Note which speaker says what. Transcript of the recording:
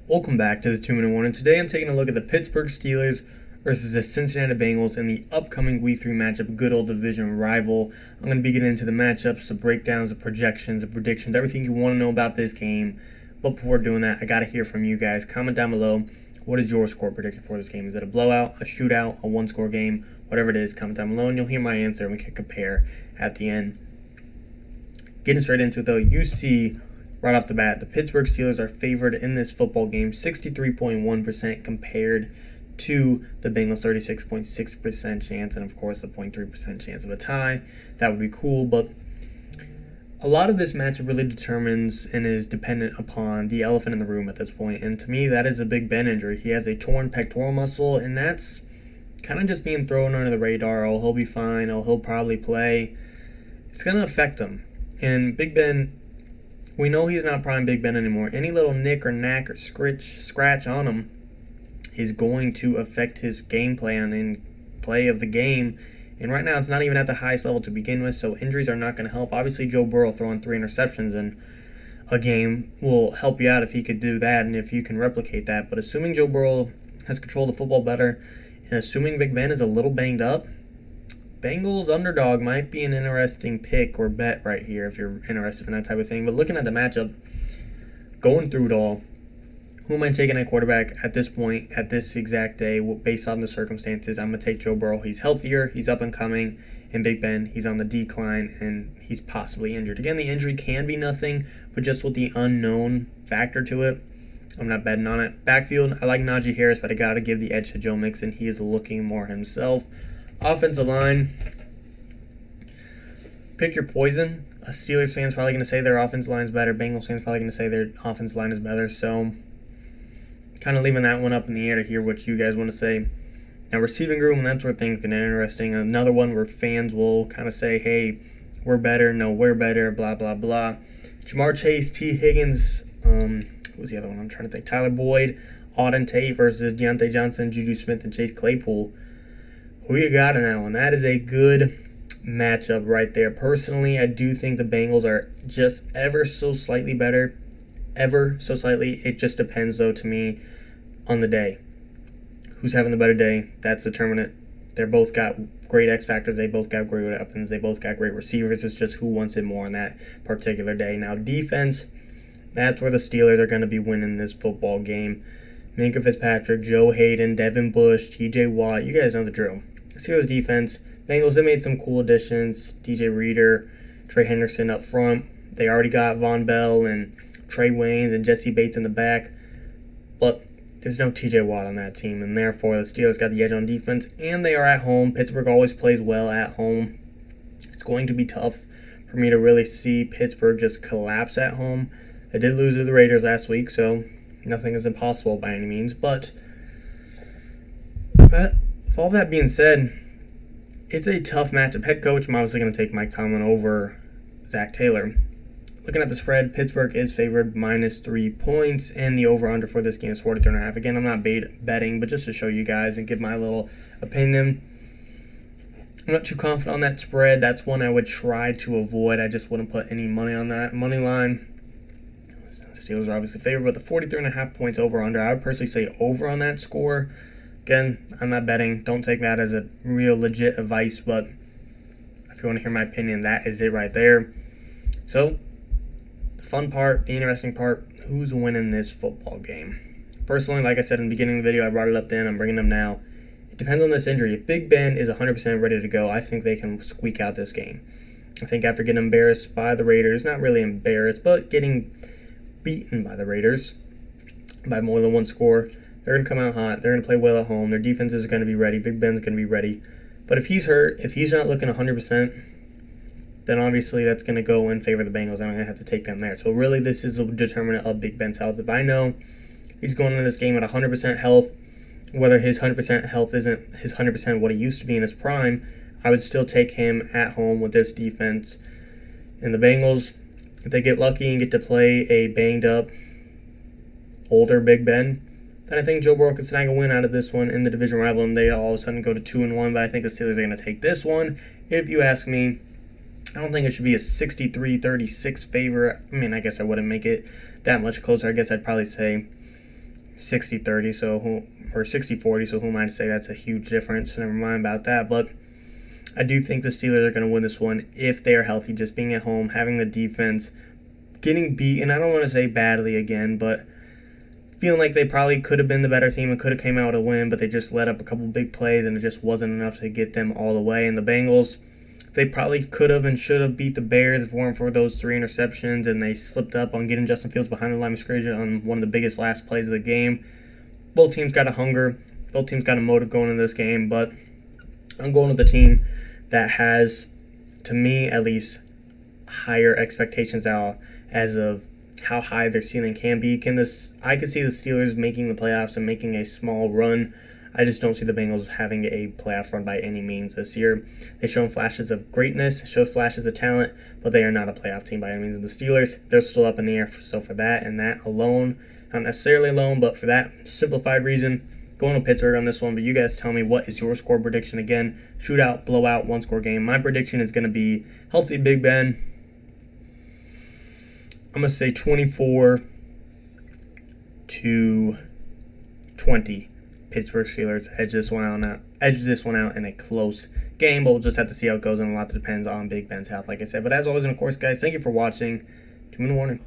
Speaker 1: Welcome back to the 2-Minute Warning. Today I'm taking a look at the Pittsburgh Steelers versus the Cincinnati Bengals in the upcoming Week 3 matchup, good old division rival. I'm going to be getting into the matchups, the breakdowns, the projections, the predictions, everything you want to know about this game. But before doing that, I got to hear from you guys. Comment down below, what is your score prediction for this game? Is it a blowout, a shootout, a one-score game? Whatever it is, comment down below and you'll hear my answer and we can compare at the end. Getting straight into it though, you see right off the bat, the Pittsburgh Steelers are favored in this football game, 63.1% compared to the Bengals' 36.6% chance, and of course a 0.3% chance of a tie. That would be cool, but a lot of this matchup really determines and is dependent upon the elephant in the room at this point, and to me that is a Big Ben injury. He has a torn pectoral muscle, and that's kind of just being thrown under the radar. Oh, he'll be fine. Oh, he'll probably play. It's going to affect him. And Big Ben, we know he's not prime Big Ben anymore. Any little nick or knack or scratch on him is going to affect his game plan and play of the game. And right now it's not even at the highest level to begin with, so injuries are not going to help. Obviously Joe Burrow throwing 3 interceptions in a game will help you out if he could do that and if you can replicate that. But assuming Joe Burrow has controlled the football better and assuming Big Ben is a little banged up, Bengals underdog might be an interesting pick or bet right here if you're interested in that type of thing. But looking at the matchup, going through it all, who am I taking at quarterback at this point, at this exact day, based on the circumstances? I'm going to take Joe Burrow. He's healthier, he's up and coming, and Big Ben, he's on the decline, and he's possibly injured. Again, the injury can be nothing, but just with the unknown factor to it, I'm not betting on it. Backfield, I like Najee Harris, but I got to give the edge to Joe Mixon. He is looking more himself. Offensive line, pick your poison. A Steelers fan's probably going to say their offensive line is better. Bengals fan's probably going to say their offensive line is better. So, kind of leaving that one up in the air to hear what you guys want to say. Now, receiving room, that's where things get interesting. Another one where fans will kind of say, hey, we're better. No, we're better. Blah, blah, blah. Ja'Marr Chase, T. Higgins, who was the other one? I'm trying to think. Tyler Boyd, Auden Tate versus Deontay Johnson, Juju Smith, and Chase Claypool. Who you got in that one? That is a good matchup right there. Personally, I do think the Bengals are just ever so slightly better. Ever so slightly. It just depends, though, to me, on the day. Who's having the better day? That's determinant. They're both got great X factors. They both got great weapons. They both got great receivers. It's just who wants it more on that particular day. Now, defense, that's where the Steelers are going to be winning this football game. Minkah Fitzpatrick, Joe Hayden, Devin Bush, TJ Watt. You guys know the drill. Steelers defense, Bengals, they made some cool additions. DJ Reader, Trey Henderson up front. They already got Von Bell and Trey Waynes and Jesse Bates in the back. But there's no TJ Watt on that team, and therefore the Steelers got the edge on defense, and they are at home. Pittsburgh always plays well at home. It's going to be tough for me to really see Pittsburgh just collapse at home. They did lose to the Raiders last week, so nothing is impossible by any means. But with all that being said, it's a tough matchup. Head coach, I'm obviously going to take Mike Tomlin over Zach Taylor. Looking at the spread, Pittsburgh is favored -3 points, and the over-under for this game is 43.5. Again, I'm not betting, but just to show you guys and give my little opinion. I'm not too confident on that spread. That's one I would try to avoid. I just wouldn't put any money on that. Money line, Steelers are obviously favored, but the 43.5 points over-under, I would personally say over on that score. Again, I'm not betting. Don't take that as a real legit advice, but if you want to hear my opinion, that is it right there. So, the fun part, the interesting part, who's winning this football game? Personally, like I said in the beginning of the video, I brought it up then, I'm bringing them now. It depends on this injury. If Big Ben is 100% ready to go, I think they can squeak out this game. I think after getting embarrassed by the Raiders, not really embarrassed, but getting beaten by the Raiders by more than one score, they're going to come out hot. They're going to play well at home. Their defenses are going to be ready. Big Ben's going to be ready. But if he's hurt, if he's not looking 100%, then obviously that's going to go in favor of the Bengals, and I'm going to have to take them there. So really this is a determinant of Big Ben's health. If I know he's going into this game at 100% health, whether his 100% health isn't his 100% what he used to be in his prime, I would still take him at home with this defense. And the Bengals, if they get lucky and get to play a banged-up, older Big Ben, then I think Joe Burrow could snag a win out of this one in the division rival, and they all of a sudden go to 2-1. But I think the Steelers are going to take this one. If you ask me, I don't think it should be a 63-36 favor. I mean, I guess I wouldn't make it that much closer. I guess I'd probably say 60-30, or 60-40, so who am I to say that's a huge difference? Never mind about that, but I do think the Steelers are going to win this one if they are healthy, just being at home, having the defense, getting beat, and I don't want to say badly again, but feeling like they probably could have been the better team and could have came out with a win, but they just let up a couple big plays, and it just wasn't enough to get them all the way. And the Bengals, they probably could have and should have beat the Bears if it weren't for those 3 interceptions, and they slipped up on getting Justin Fields behind the line of scrimmage on one of the biggest last plays of the game. Both teams got a hunger. Both teams got a motive going into this game, but I'm going with the team that has, to me at least, higher expectations now as of how high their ceiling can be. I could see the Steelers making the playoffs and making a small run. I just don't see the Bengals having a playoff run by any means this year. They've shown flashes of greatness, show flashes of talent, but they are not a playoff team by any means. And the Steelers, they're still up in the air. So for that and that alone, not necessarily alone, but for that simplified reason, going to Pittsburgh on this one. But you guys tell me, what is your score prediction? Again, shootout, blowout, one-score game. My prediction is going to be healthy Big Ben. I'm going to say 24-20 Pittsburgh Steelers edge this one out in a close game, but we'll just have to see how it goes, and a lot depends on Big Ben's health, like I said. But as always, and of course, guys, thank you for watching. 2-minute warning.